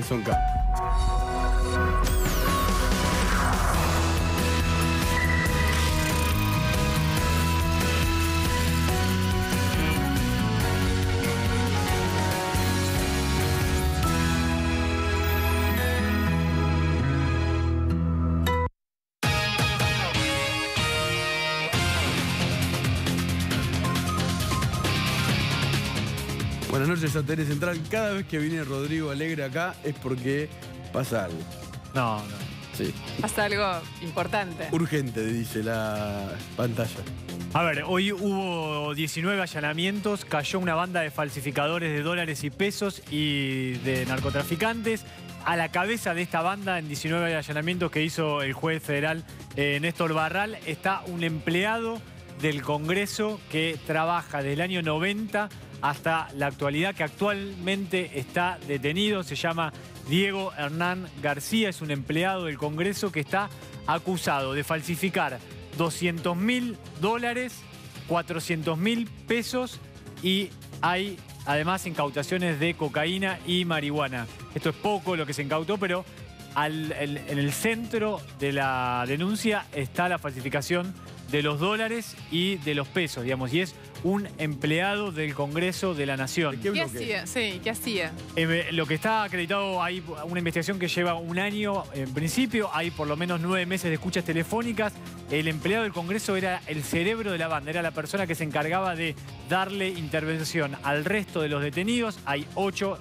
Son K. Buenas noches a Tele Central. Cada vez que viene Rodrigo Alegre acá es porque pasa algo. No. Sí. Pasa algo importante. Urgente, dice la pantalla. A ver, hoy hubo 19 allanamientos, cayó una banda de falsificadores de dólares y pesos y de narcotraficantes. A la cabeza de esta banda, en 19 allanamientos que hizo el juez federal Néstor Barral, está un empleado del Congreso que trabaja del año 90 hasta la actualidad, que actualmente está detenido. Se llama Diego Hernán García, es un empleado del Congreso que está acusado de falsificar $200.000, $400.000 pesos y hay además incautaciones de cocaína y marihuana. Esto es poco lo que se incautó, pero en el centro de la denuncia está la falsificación de los dólares y de los pesos, digamos, y es un empleado del Congreso de la Nación. ¿Qué hacía? Sí, ¿qué hacía? Lo que está acreditado, hay una investigación que lleva un año en principio, hay por lo menos 9 meses de escuchas telefónicas. El empleado del Congreso era el cerebro de la banda, era la persona que se encargaba de darle intervención al resto de los detenidos. Hay 8,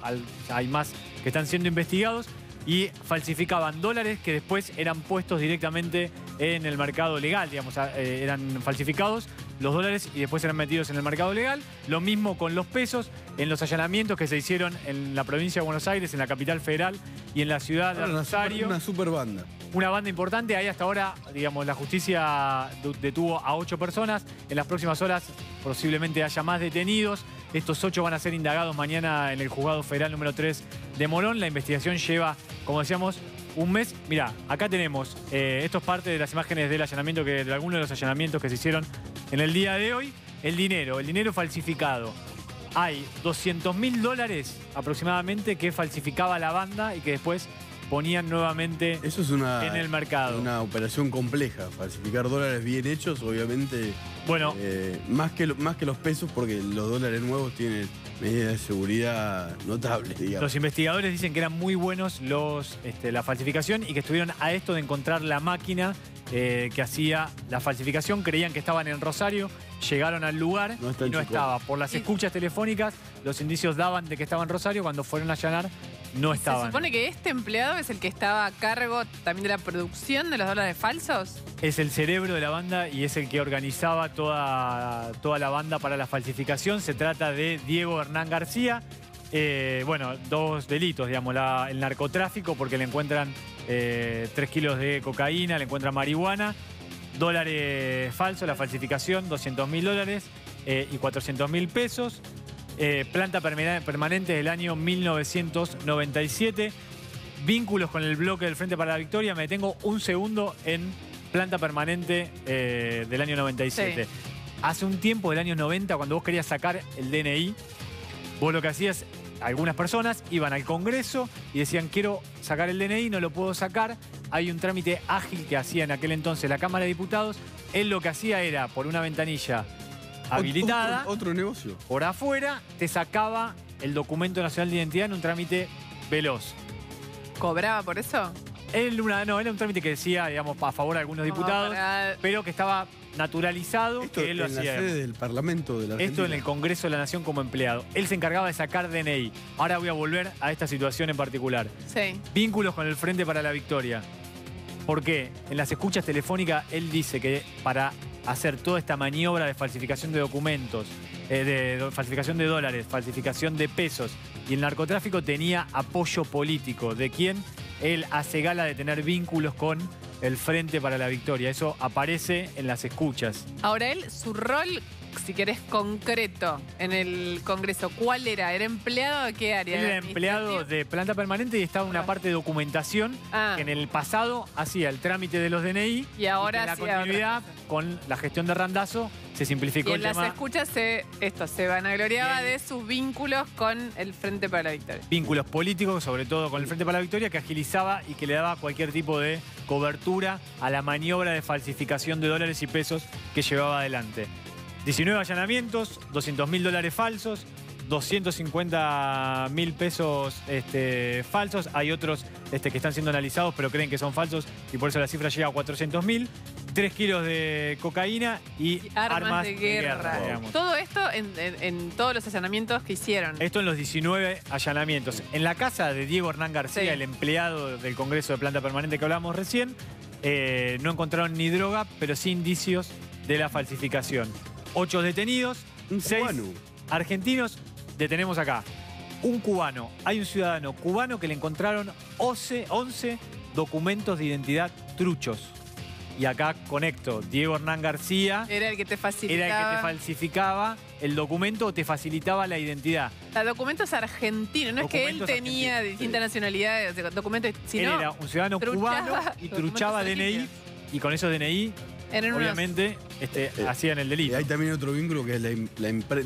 hay más que están siendo investigados. Y falsificaban dólares que después eran puestos directamente en el mercado legal, digamos, eran falsificados los dólares y después eran metidos en el mercado legal. Lo mismo con los pesos, en los allanamientos que se hicieron en la provincia de Buenos Aires, en la capital federal y en la ciudad de Rosario. Una super banda. Una banda importante. Ahí hasta ahora, digamos, la justicia detuvo a 8 personas. En las próximas horas posiblemente haya más detenidos. Estos 8 van a ser indagados mañana en el juzgado federal número 3 de Morón. La investigación lleva, como decíamos, un mes. Mirá, acá tenemos, esto es parte de las imágenes del allanamiento, de algunos de los allanamientos que se hicieron en el día de hoy. El dinero falsificado. Hay $200.000 aproximadamente que falsificaba la banda y que después ponían nuevamente Eso es en el mercado. Una operación compleja. Falsificar dólares bien hechos, obviamente, bueno, más que los pesos, porque los dólares nuevos tienen medidas de seguridad notables, digamos. Los investigadores dicen que eran muy buenos la falsificación y que estuvieron a esto de encontrar la máquina que hacía la falsificación. Creían que estaban en Rosario, llegaron al lugar y no estaba. Por las escuchas telefónicas, los indicios daban de que estaba en Rosario. Cuando fueron a allanar, no estaban. ¿Se supone que este empleado es el que estaba a cargo también de la producción de los dólares falsos? Es el cerebro de la banda y es el que organizaba toda la banda para la falsificación. Se trata de Diego Hernán García. Bueno, 2 delitos, digamos, el narcotráfico, porque le encuentran 3 kilos de cocaína, le encuentran marihuana, dólares falsos, la falsificación, $200.000 y $400.000 pesos. Planta permanente del año 1997. Vínculos con el bloque del Frente para la Victoria. Me detengo un segundo en planta permanente del año 97. Sí. Hace un tiempo, del año 90, cuando vos querías sacar el DNI, vos lo que hacías, algunas personas iban al Congreso y decían, quiero sacar el DNI, no lo puedo sacar. Hay un trámite ágil que hacía en aquel entonces la Cámara de Diputados. Él lo que hacía era, por una ventanilla habilitada, otro negocio, por afuera, te sacaba el documento nacional de identidad en un trámite veloz. ¿Cobraba por eso? Era un trámite que decía, digamos, a favor de algunos diputados, pero que estaba naturalizado. Esto que él lo hacía. En la sede del Parlamento de la Argentina. Esto en el Congreso de la Nación como empleado. Él se encargaba de sacar DNI. Ahora voy a volver a esta situación en particular. Sí. Vínculos con el Frente para la Victoria. ¿Por qué? En las escuchas telefónicas él dice que para hacer toda esta maniobra de falsificación de documentos, de falsificación de dólares, falsificación de pesos y el narcotráfico, tenía apoyo político. ¿De quién? Él hace gala de tener vínculos con el Frente para la Victoria. Eso aparece en las escuchas. Ahora él, su rol si querés, concreto en el Congreso, ¿cuál era? ¿Era empleado de qué área? Él era empleado de planta permanente y estaba en una parte de documentación que en el pasado hacía el trámite de los DNI y ahora en la hacía continuidad con la gestión de Randazzo se simplificó y el en tema. las escuchas se vanagloriaba de sus vínculos con el Frente para la Victoria. Vínculos políticos, sobre todo con el Frente para la Victoria, que agilizaba y que le daba cualquier tipo de cobertura a la maniobra de falsificación de dólares y pesos que llevaba adelante. 19 allanamientos, $200.000 falsos, 250.000 pesos falsos. Hay otros que están siendo analizados pero creen que son falsos y por eso la cifra llega a 400.000. 3 kilos de cocaína y armas de guerra, digamos. Todo esto en todos los allanamientos que hicieron. Esto en los 19 allanamientos. En la casa de Diego Hernán García, el empleado del Congreso de Planta Permanente que hablábamos recién, no encontraron ni droga, pero sí indicios de la falsificación. 8 detenidos, 6 argentinos. Detenemos acá un cubano. Hay un ciudadano cubano que le encontraron 11 documentos de identidad truchos. Y acá conecto, Diego Hernán García era el que te facilitaba. Era el que te falsificaba el documento o te facilitaba la identidad. Documentos argentinos, no es que él tenía distintas nacionalidades, documentos, sino él era un ciudadano cubano y truchaba DNI y con esos DNI obviamente hacían el delito. Y hay también otro vínculo que es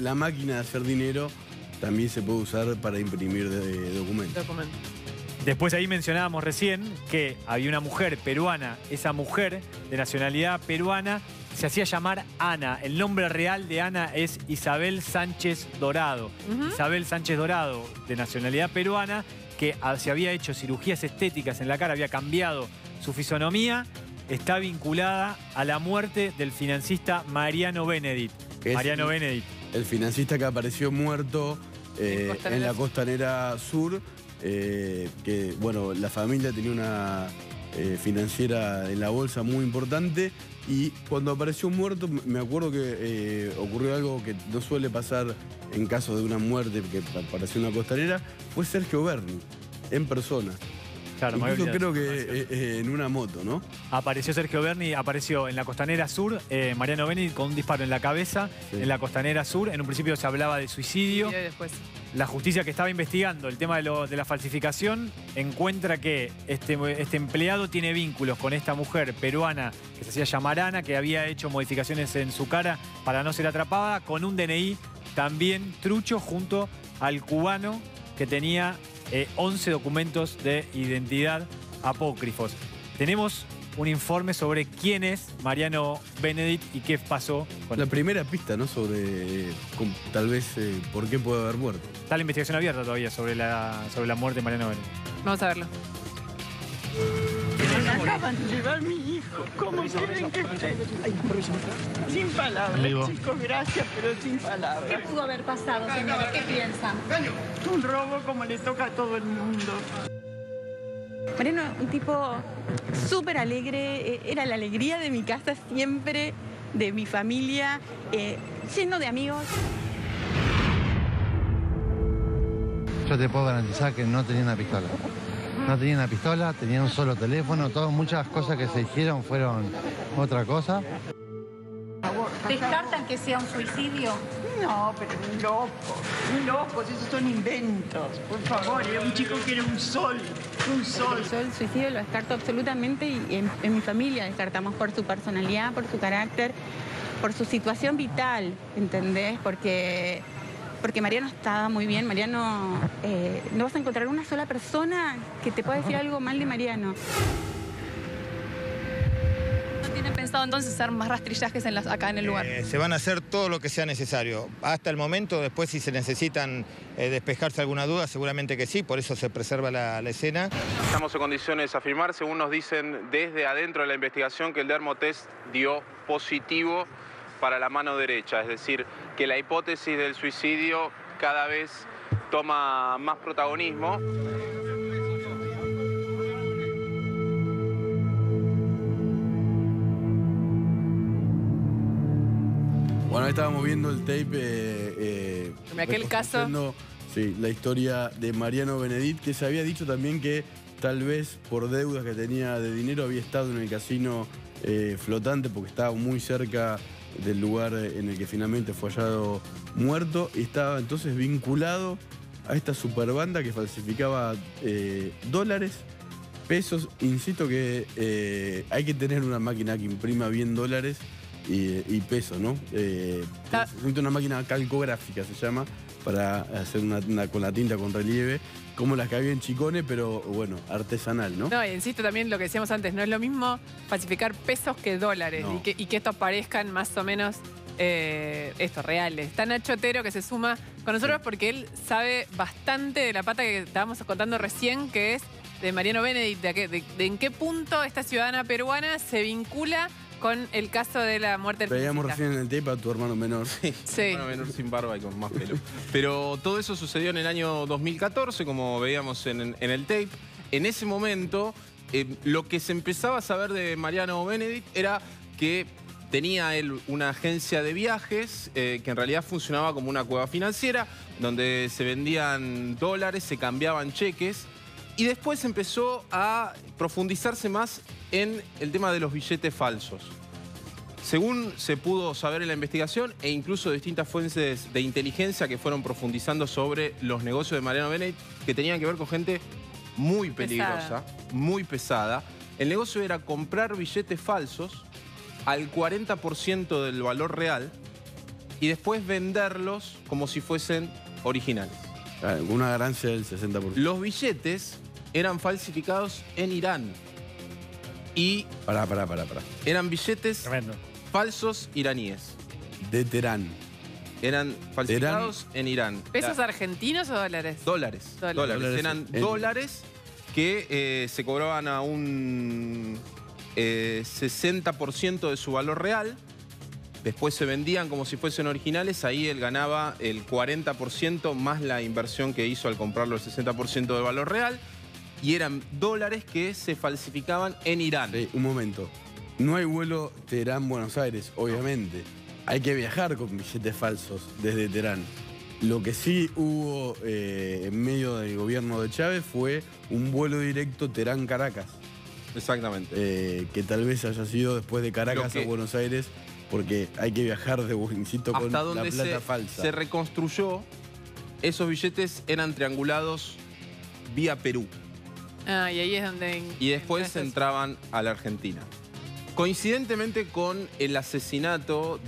la máquina de hacer dinero, también se puede usar para imprimir documentos. Después ahí mencionábamos recién que había una mujer peruana, esa mujer de nacionalidad peruana se hacía llamar Ana. El nombre real de Ana es Isabel Sánchez Dorado. Isabel Sánchez Dorado, de nacionalidad peruana, que se había hecho cirugías estéticas en la cara, había cambiado su fisonomía, está vinculada a la muerte del financista Mariano Benedict. Mariano Benedict. El financista que apareció muerto en la Costanera Sur. Que bueno, la familia tenía una financiera en la bolsa muy importante y cuando apareció muerto me acuerdo que ocurrió algo que no suele pasar en caso de una muerte que apareció en una costanera, fue Sergio Berni en persona. Claro, incluso creo que en una moto, ¿no? Apareció Sergio Berni, apareció en la Costanera Sur, Mariano Benedict con un disparo en la cabeza, en la Costanera Sur. En un principio se hablaba de suicidio. La justicia que estaba investigando el tema de la falsificación encuentra que este empleado tiene vínculos con esta mujer peruana que se hacía llamar Ana, que había hecho modificaciones en su cara para no ser atrapada, con un DNI también trucho junto al cubano que tenía 11 documentos de identidad apócrifos. Tenemos un informe sobre quién es Mariano Benedict y qué pasó con la primera pista, ¿no? Sobre tal vez por qué puede haber muerto. Está la investigación abierta todavía sobre la muerte de Mariano Benedict. Vamos a verlo. Me acaban de llevar mi hijo. ¿Cómo quieren que esté? Sin palabras, chicos, gracias, pero sin palabras. ¿Qué pudo haber pasado, señora? ¿Qué piensan? Un robo como le toca a todo el mundo. Mariano, un tipo súper alegre, era la alegría de mi casa siempre, de mi familia, lleno de amigos. Yo te puedo garantizar que no tenía una pistola. No tenía una pistola, tenía un solo teléfono, muchas cosas que se hicieron fueron otra cosa. ¿Descartan que sea un suicidio? No, pero ni locos, esos son inventos. Por favor, era un chico que era un sol. Yo el suicidio lo descarto absolutamente y en mi familia descartamos por su personalidad, por su carácter, por su situación vital, ¿entendés? Porque Mariano estaba muy bien. Mariano, no vas a encontrar una sola persona que te pueda decir algo mal de Mariano. ¿No tienen pensado entonces hacer más rastrillajes acá en el lugar? Se van a hacer todo lo que sea necesario. Hasta el momento, después si se necesitan despejarse alguna duda, seguramente que sí, por eso se preserva la escena. Estamos en condiciones de afirmar, según nos dicen desde adentro de la investigación, que el dermotest dio positivo para la mano derecha, es decir, que la hipótesis del suicidio cada vez toma más protagonismo. Bueno, ahí estábamos viendo el tape. En aquel caso. Sí, la historia de Mariano Benedict, que se había dicho también que tal vez por deudas que tenía de dinero había estado en el casino flotante porque estaba muy cerca del lugar en el que finalmente fue hallado muerto y estaba entonces vinculado a esta superbanda que falsificaba dólares, pesos. Insisto que hay que tener una máquina que imprima bien dólares y pesos, ¿no? Una máquina calcográfica se llama, para hacer una con la tinta con relieve, como las que había en Chicone, pero bueno, artesanal, ¿no? No, y insisto también lo que decíamos antes, no es lo mismo falsificar pesos que dólares, No. y que estos parezcan más o menos reales. Está Nacho Otero, que se suma con nosotros porque él sabe bastante de la pata que estábamos contando recién, que es de Mariano Benedict, de en qué punto esta ciudadana peruana se vincula con el caso de la muerte del Veíamos publicista. recién en el tape a tu hermano menor. Sí. Hermano menor sin barba y con más pelo. Pero todo eso sucedió en el año 2014, como veíamos en el tape. En ese momento, lo que se empezaba a saber de Mariano Benedict era que tenía él una agencia de viajes que en realidad funcionaba como una cueva financiera, donde se vendían dólares, se cambiaban cheques. Y después empezó a profundizarse más en el tema de los billetes falsos. Según se pudo saber en la investigación, e incluso distintas fuentes de inteligencia que fueron profundizando sobre los negocios de Mariano Benedict, que tenían que ver con gente muy peligrosa, muy pesada. El negocio era comprar billetes falsos al 40% del valor real y después venderlos como si fuesen originales. Una ganancia del 60%. Los billetes eran falsificados en Irán. Y Pará. eran billetes Tremendo. falsos iraníes. De Teherán. Eran falsificados en Irán. ¿Pesos argentinos o dólares? Dólares. Dólares. Eran dólares que se cobraban a un 60% de su valor real. Después se vendían como si fuesen originales. Ahí él ganaba el 40% más la inversión que hizo al comprarlo el 60% del valor real. Y eran dólares que se falsificaban en Irán. Sí, un momento. No hay vuelo Teherán-Buenos Aires, obviamente. Hay que viajar con billetes falsos desde Teherán. Lo que sí hubo en medio del gobierno de Chávez fue un vuelo directo Teherán-Caracas. Exactamente. Que tal vez haya sido después de Caracas a Buenos Aires, porque hay que viajar insisto, con hasta la donde plata falsa. se reconstruyó, esos billetes eran triangulados vía Perú. Ah, y ahí es donde... Y después entraban a la Argentina. Coincidentemente con el asesinato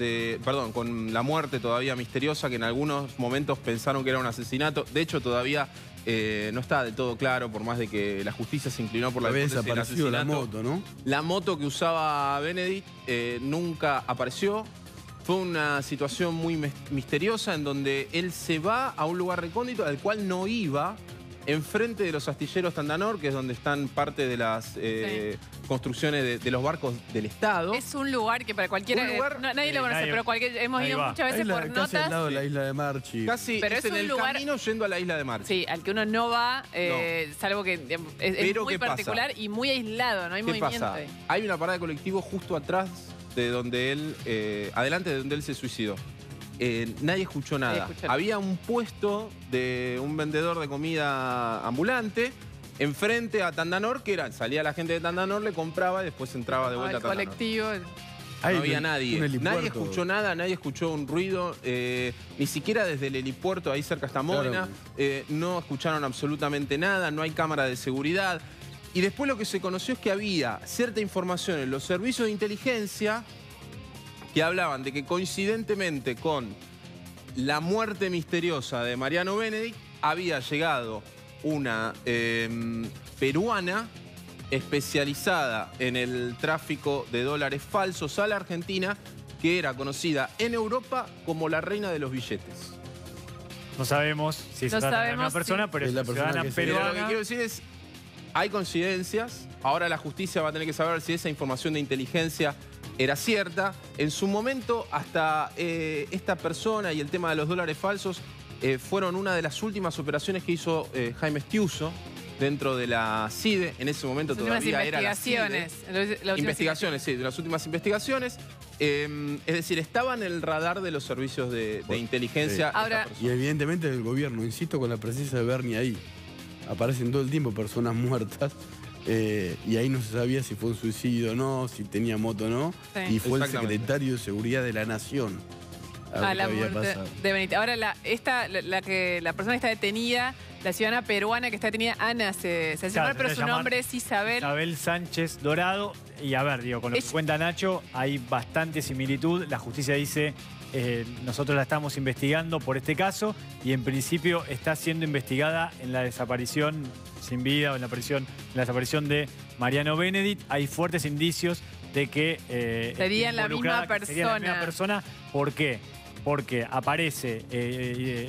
con la muerte todavía misteriosa, que en algunos momentos pensaron que era un asesinato. De hecho, todavía no está del todo claro, por más de que la justicia se inclinó por la hipótesis del desaparecido la asesinato. moto, ¿no? La moto que usaba Benedict nunca apareció. Fue una situación muy misteriosa en donde él se va a un lugar recóndito al cual no iba, enfrente de los astilleros Tandanor, que es donde están parte de las construcciones de los barcos del Estado. Es un lugar que para cualquiera... nadie lo conoce, pero hemos ido muchas veces por Casi notas. al lado de la isla de Marchi. Casi, Pero es es en un el lugar- camino yendo a la isla de Marchi. Sí, al que uno no va, salvo que es Pero muy ¿qué pasa? particular y muy aislado, no hay ¿Qué movimiento pasa? ahí. Hay una parada de colectivo justo atrás de donde él, adelante de donde él se suicidó. Nadie escuchó nada. Había un puesto de un vendedor de comida ambulante enfrente a Tandanor, salía la gente de Tandanor, le compraba y después entraba de vuelta a El Tandanor. colectivo... No había nadie. un helipuerto. Nadie escuchó nada, nadie escuchó un ruido, ni siquiera desde el helipuerto ahí cerca está Módena. No escucharon absolutamente nada, no hay cámara de seguridad. Y después lo que se conoció es que había cierta información en los servicios de inteligencia que hablaban de que coincidentemente con la muerte misteriosa de Mariano Benedict había llegado una peruana especializada en el tráfico de dólares falsos a la Argentina, que era conocida en Europa como la reina de los billetes. No sabemos si se trata de la misma persona, pero es la ciudadana Pero peruana. lo que quiero decir es, hay coincidencias. Ahora la justicia va a tener que saber si esa información de inteligencia era cierta. En su momento, hasta esta persona y el tema de los dólares falsos fueron una de las últimas operaciones que hizo Jaime Estiuso dentro de la CIDE. En ese momento todavía era la CIDE. Investigaciones, sí, de las últimas investigaciones. Es decir, estaba en el radar de los servicios de inteligencia. Ahora, Y evidentemente del gobierno, insisto con la presencia de Bernie ahí. Aparecen todo el tiempo personas muertas y ahí no se sabía si fue un suicidio o no, si tenía moto o no, Sí. y fue el secretario de Seguridad de la Nación. La muerte de Benítez. Ahora, la persona que está detenida, la ciudadana peruana que está detenida, Ana se hace llamar, pero su nombre es Isabel. Isabel Sánchez Dorado. Y a ver, digo, con lo que cuenta Nacho, hay bastante similitud. La justicia dice, nosotros la estamos investigando por este caso y en principio está siendo investigada en la desaparición sin vida o en la desaparición de Mariano Benedict. Hay fuertes indicios de que serían la misma persona. Sería la misma persona. ¿Por qué? Porque aparece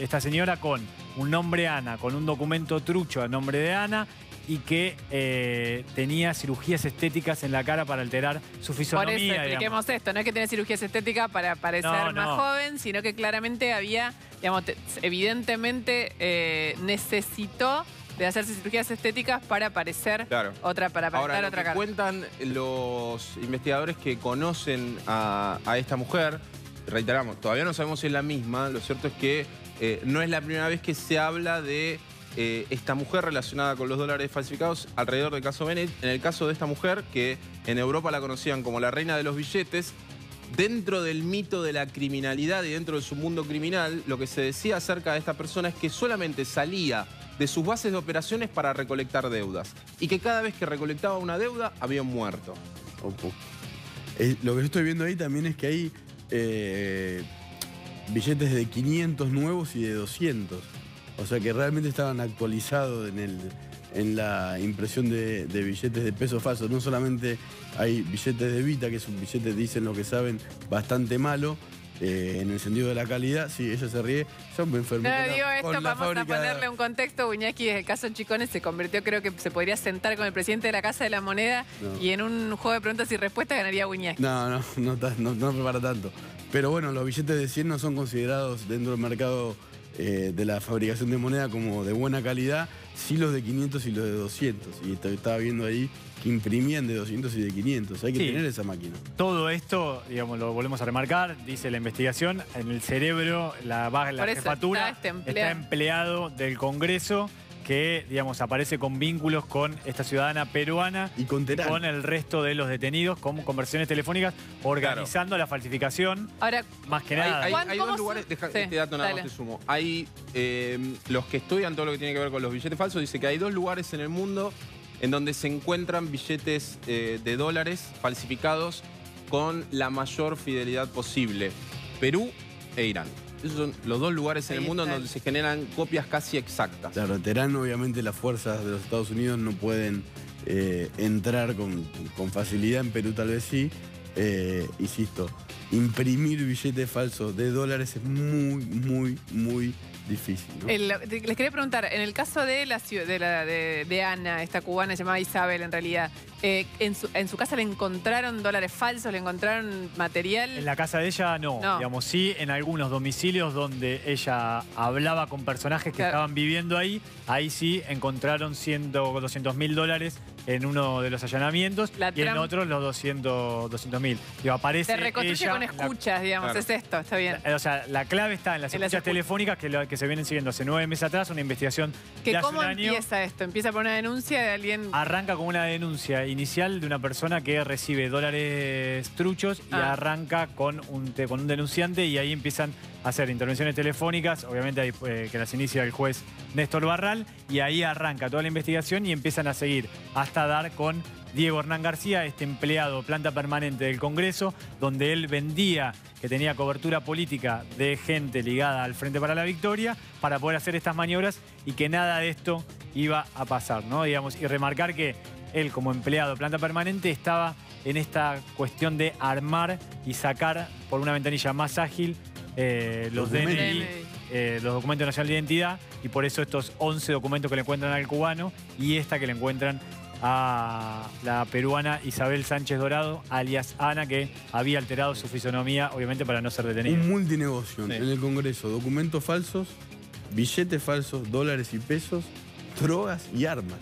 esta señora con un nombre Ana, con un documento trucho a nombre de Ana y que tenía cirugías estéticas en la cara para alterar su fisonomía. Por eso expliquemos esto, no es que tenía cirugías estéticas para parecer más joven, sino que claramente había, digamos, evidentemente necesitó de hacerse cirugías estéticas para parecer otra, para aparentar otra cara. Cuentan los investigadores que conocen a esta mujer. Reiteramos, todavía no sabemos si es la misma. Lo cierto es que no es la primera vez que se habla de esta mujer relacionada con los dólares falsificados alrededor del caso Benedict. En el caso de esta mujer, que en Europa la conocían como la reina de los billetes, dentro del mito de la criminalidad y dentro de su mundo criminal, lo que se decía acerca de esta persona es que solamente salía de sus bases de operaciones para recolectar deudas. Y que cada vez que recolectaba una deuda, había un muerto. Lo que yo estoy viendo ahí también es que hay billetes de 500 nuevos y de 200. O sea que realmente estaban actualizados en la impresión de billetes de pesos falsos. No solamente hay billetes de Vita, que es un billete, dicen lo que saben, bastante malo, en el sentido de la calidad. Sí, ella se ríe. Yo me enfermé. No, digo esto, vamos a ponerle un contexto. Buñaki, desde el caso Chicones, se convirtió, creo que se podría sentar con el presidente de la Casa de la Moneda y en un juego de preguntas y respuestas ganaría Buñaki. No prepara tanto. Pero bueno, los billetes de 100 no son considerados dentro del mercado de la fabricación de moneda como de buena calidad, sí los de 500 y los de 200. Y estaba viendo ahí que imprimían de 200 y de 500. Hay que tener esa máquina. Todo esto, digamos, lo volvemos a remarcar, dice la investigación, en el cerebro, la jefatura está empleado del Congreso que, digamos, aparece con vínculos con esta ciudadana peruana y con Terán, con el resto de los detenidos, con conversaciones telefónicas, organizando la falsificación. Ahora, más que nada. Hay dos lugares, este dato nada más te sumo. Hay los que estudian todo lo que tiene que ver con los billetes falsos, dice que hay 2 lugares en el mundo en donde se encuentran billetes de dólares falsificados con la mayor fidelidad posible: Perú e Irán. Esos son los 2 lugares en el mundo donde se generan copias casi exactas. Claro, Terán, obviamente las fuerzas de los Estados Unidos no pueden entrar con facilidad. En Perú tal vez sí. Insisto, imprimir billetes falsos de dólares es muy difícil, ¿no? Les quería preguntar, en el caso de de Ana, esta cubana llamada Isabel en realidad, en su casa le encontraron dólares falsos, le encontraron material. En la casa de ella no. Digamos, sí, en algunos domicilios donde ella hablaba con personajes que estaban viviendo ahí sí encontraron 200.000 dólares en uno de los allanamientos y en otros los 200.000. Se reconstruye con escuchas, digamos, es esto, está bien. O sea, la clave está en las escuchas telefónicas que se vienen siguiendo hace 9 meses atrás, una investigación de hace un año. ¿Cómo empieza esto? ¿Empieza por una denuncia de alguien? Arranca con una denuncia inicial de una persona que recibe dólares truchos y arranca con un denunciante y ahí empiezan a hacer intervenciones telefónicas, obviamente que las inicia el juez Néstor Barral, y ahí arranca toda la investigación y empiezan a seguir hasta dar con Diego Hernán García, este empleado planta permanente del Congreso, donde él vendía que tenía cobertura política de gente ligada al Frente para la Victoria para poder hacer estas maniobras y que nada de esto iba a pasar, ¿no? Digamos, y remarcar que él como empleado de planta permanente estaba en esta cuestión de armar y sacar por una ventanilla más ágil los DNI, los documentos nacionales de identidad, y por eso estos 11 documentos que le encuentran al cubano y esta que le encuentran a la peruana Isabel Sánchez Dorado, alias Ana, que había alterado su fisonomía, obviamente para no ser detenida. Un multinegocio en el Congreso: documentos falsos, billetes falsos, dólares y pesos, drogas y armas,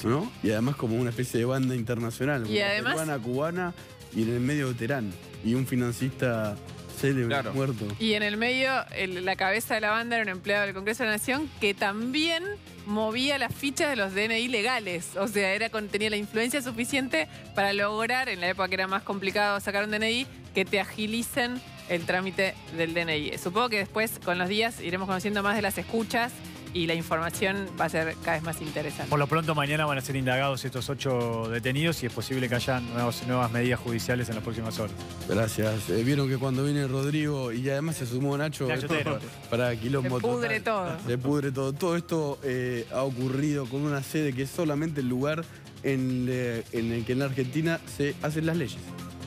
¿no? Y además como una especie de banda internacional, y además, peruana, cubana, y en el medio Terán, y un financista célebre muerto. Y en el medio, la cabeza de la banda era un empleado del Congreso de la Nación que también movía las fichas de los DNI legales. O sea, tenía la influencia suficiente para lograr, en la época que era más complicado sacar un DNI, que te agilicen el trámite del DNI. Supongo que después, con los días, iremos conociendo más de las escuchas y la información va a ser cada vez más interesante. Por lo pronto, mañana van a ser indagados estos 8 detenidos y es posible que haya nuevas medidas judiciales en las próximas horas. Gracias. Vieron que cuando viene Rodrigo y además se sumó Nacho para quilombo. Se pudre todo. Se pudre todo. Todo esto ha ocurrido con una sede que es solamente el lugar en el que en la Argentina se hacen las leyes,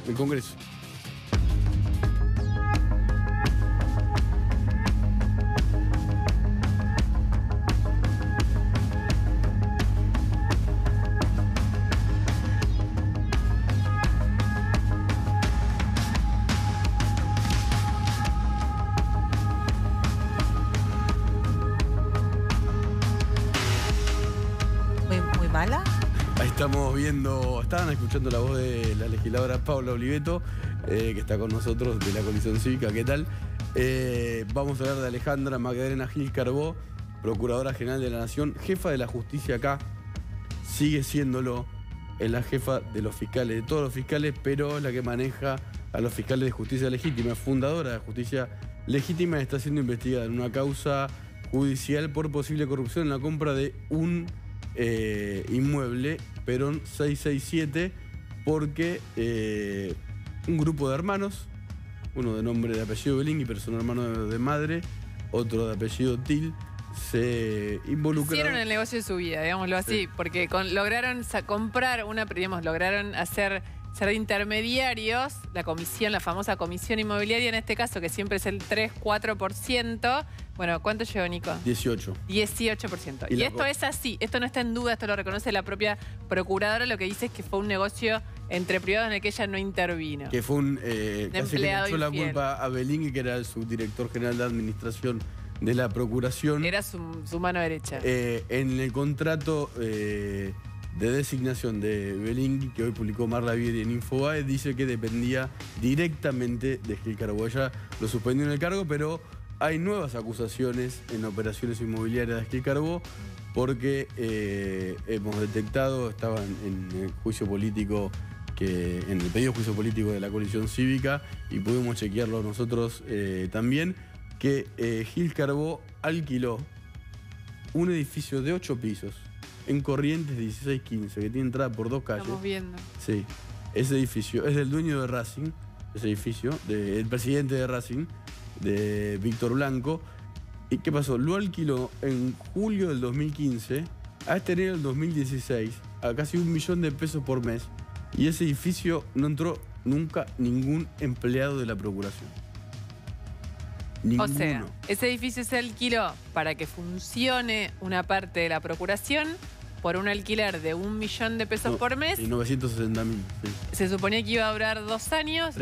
el Congreso. Ahí estamos viendo, estaban escuchando la voz de la legisladora Paula Oliveto, que está con nosotros de la Coalición Cívica. ¿Qué tal? Vamos a hablar de Alejandra Magdalena Gil Carbó, Procuradora General de la Nación, jefa de la justicia acá, sigue siéndolo, es la jefa de los fiscales, de todos los fiscales, pero es la que maneja a los fiscales de justicia legítima, fundadora de justicia legítima, está siendo investigada en una causa judicial por posible corrupción en la compra de un inmueble, Perón 667, porque un grupo de hermanos, uno de nombre de apellido Belingui, pero son hermanos de madre, otro de apellido Til, se involucraron. Hicieron el negocio de su vida, digámoslo así, porque lograron comprar lograron ser intermediarios, la famosa comisión inmobiliaria en este caso, que siempre es el 3-4%. Bueno, ¿cuánto llegó, Nico? 18. 18%. Y esto es así, esto no está en duda, esto lo reconoce la propia procuradora, lo que dice es que fue un negocio entre privados en el que ella no intervino. Que fue casi le echó la culpa a Belingui, que era el subdirector general de administración de la Procuración. Era su mano derecha. En el contrato de designación de Belingui, que hoy publicó Marla Vieri en Infobae, dice que dependía directamente de Gil Carbó. Ella lo suspendió en el cargo, pero hay nuevas acusaciones en operaciones inmobiliarias de Gil Carbó porque hemos detectado, estaban en el juicio político, en el pedido de juicio político de la Coalición Cívica, y pudimos chequearlo nosotros también, que Gil Carbó alquiló un edificio de 8 pisos en Corrientes 1615, que tiene entrada por 2 calles. Estamos viendo. Sí, ese edificio es del dueño de Racing, ese edificio, del presidente de Racing, de Víctor Blanco. ¿Y qué pasó? Lo alquiló en julio del 2015 a enero del 2016 a casi $1 millón de pesos por mes. Y ese edificio no entró nunca ningún empleado de la Procuración. Ninguno. O sea, ese edificio se alquiló para que funcione una parte de la Procuración por un alquiler de $1 millón de pesos por mes. Y 960.000. Sí. Se suponía que iba a durar 2 años.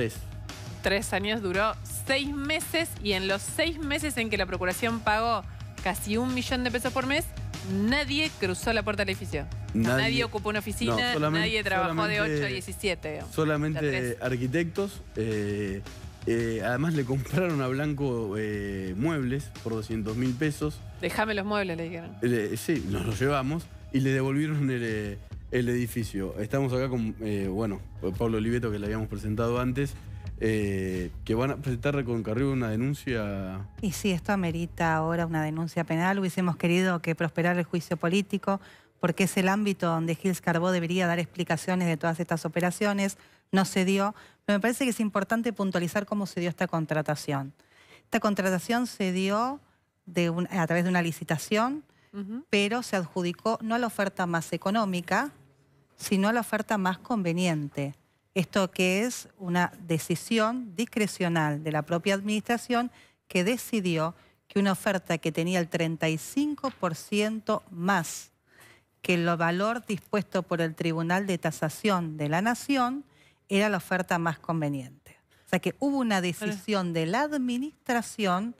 3 años, duró 6 meses, y en los 6 meses en que la Procuración pagó casi $1 millón de pesos por mes, nadie cruzó la puerta del edificio. Nadie ocupó una oficina, nadie trabajó de 8 a 17. Digamos, solamente arquitectos. Además le compraron a Blanco muebles por 200.000 pesos. Déjame los muebles, le dijeron. Sí, nos los llevamos y le devolvieron el edificio. Estamos acá con, Pablo Oliveto, que le habíamos presentado antes, que van a presentar con Carrió una denuncia. Y sí, esto amerita ahora una denuncia penal. Hubiésemos querido que prosperara el juicio político, porque es el ámbito donde Gil Carbó debería dar explicaciones de todas estas operaciones. No se dio, pero me parece que es importante puntualizar cómo se dio esta contratación. Esta contratación se dio a través de una licitación, pero se adjudicó no a la oferta más económica, sino a la oferta más conveniente. Esto que es una decisión discrecional de la propia administración, que decidió que una oferta que tenía el 35% más que el valor dispuesto por el Tribunal de Tasación de la Nación era la oferta más conveniente. O sea que hubo una decisión de la administración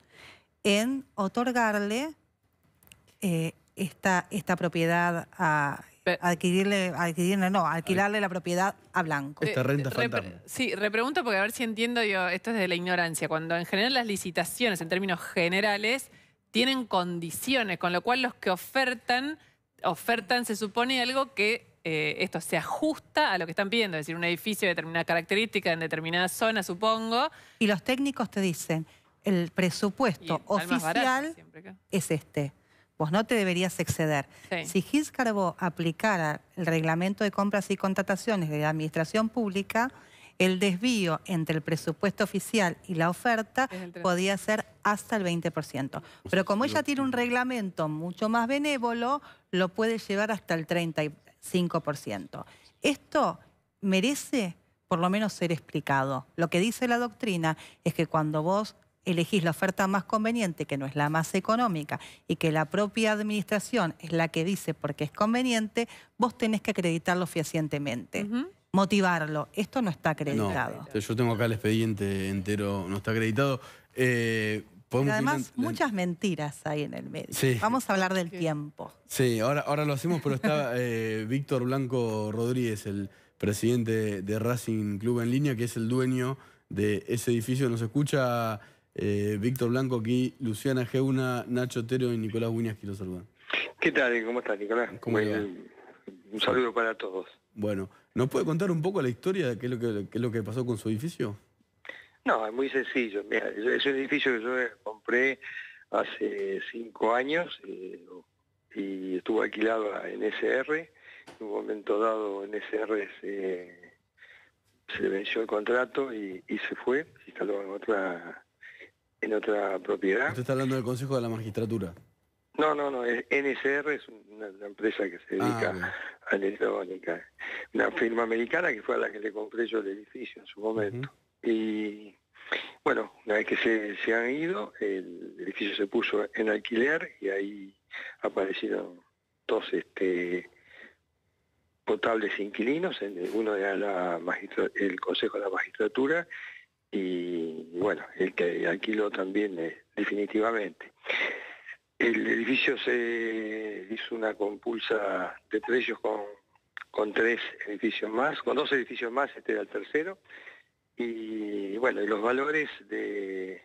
en otorgarle esta propiedad alquilarle la propiedad a Blanco. Esta renta fantasma. Sí, repregunto porque a ver si entiendo, esto es de la ignorancia. Cuando en general las licitaciones, en términos generales, tienen condiciones, con lo cual los que ofertan se supone algo que esto se ajusta a lo que están pidiendo, es decir, un edificio de determinada característica en determinada zona, supongo. Y los técnicos te dicen, el presupuesto oficial es este. Vos no te deberías exceder. Sí. Si Gilles Carbó aplicara el reglamento de compras y contrataciones de la administración pública, el desvío entre el presupuesto oficial y la oferta podía ser hasta el 20%. Pero como ella tiene un reglamento mucho más benévolo, lo puede llevar hasta el 35%. Esto merece por lo menos ser explicado. Lo que dice la doctrina es que cuando vos elegís la oferta más conveniente, que no es la más económica, y que la propia administración es la que dice porque es conveniente, vos tenés que acreditarlo fehacientemente. Motivarlo. Esto no está acreditado. No, yo tengo acá el expediente entero, no está acreditado. Además, muchas mentiras hay en el medio. Sí. Vamos a hablar del tiempo. Sí, ahora lo hacemos, pero está Víctor Blanco Rodríguez, el presidente de Racing Club en Línea, que es el dueño de ese edificio. Nos escucha Víctor Blanco aquí, Luciana Geuna, Nacho Otero y Nicolás Wiñaski los saludan. ¿Qué tal? ¿Cómo estás, Nicolás? ¿Cómo le va? Un saludo para todos. Bueno, ¿nos puede contar un poco la historia de qué es lo que pasó con su edificio? No, es muy sencillo. Mira, es un edificio que yo compré hace 5 años y estuvo alquilado a NSR. En un momento dado NSR se venció el contrato y se fue, se instaló en otra propiedad. Usted está hablando del Consejo de la Magistratura. No, NSR es una empresa que se dedica a electrónica, una firma americana que fue a la que le compré yo el edificio en su momento. Y bueno, una vez que se han ido, el edificio se puso en alquiler y ahí aparecieron dos potables inquilinos, uno era el Consejo de la Magistratura y bueno, el que alquiló también definitivamente. El edificio se hizo una compulsa de precios con 3 edificios más, con 2 edificios más, este era el tercero. Y bueno, y los valores que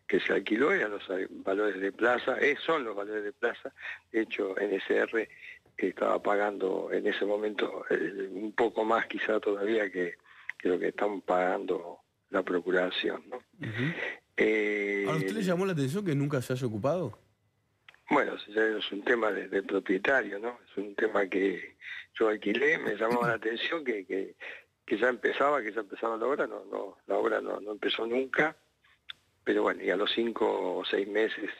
se alquiló eran los valores de plaza, son los valores de plaza. De hecho, NSR estaba pagando en ese momento un poco más quizá todavía que lo que están pagando la procuración, ¿no? ¿A usted le llamó la atención que nunca se haya ocupado? Bueno, es un tema del propietario, ¿no? Es un tema que yo alquilé, me llamó la atención que ya empezaba la obra, la obra no empezó nunca, pero bueno, y a los 5 o 6 meses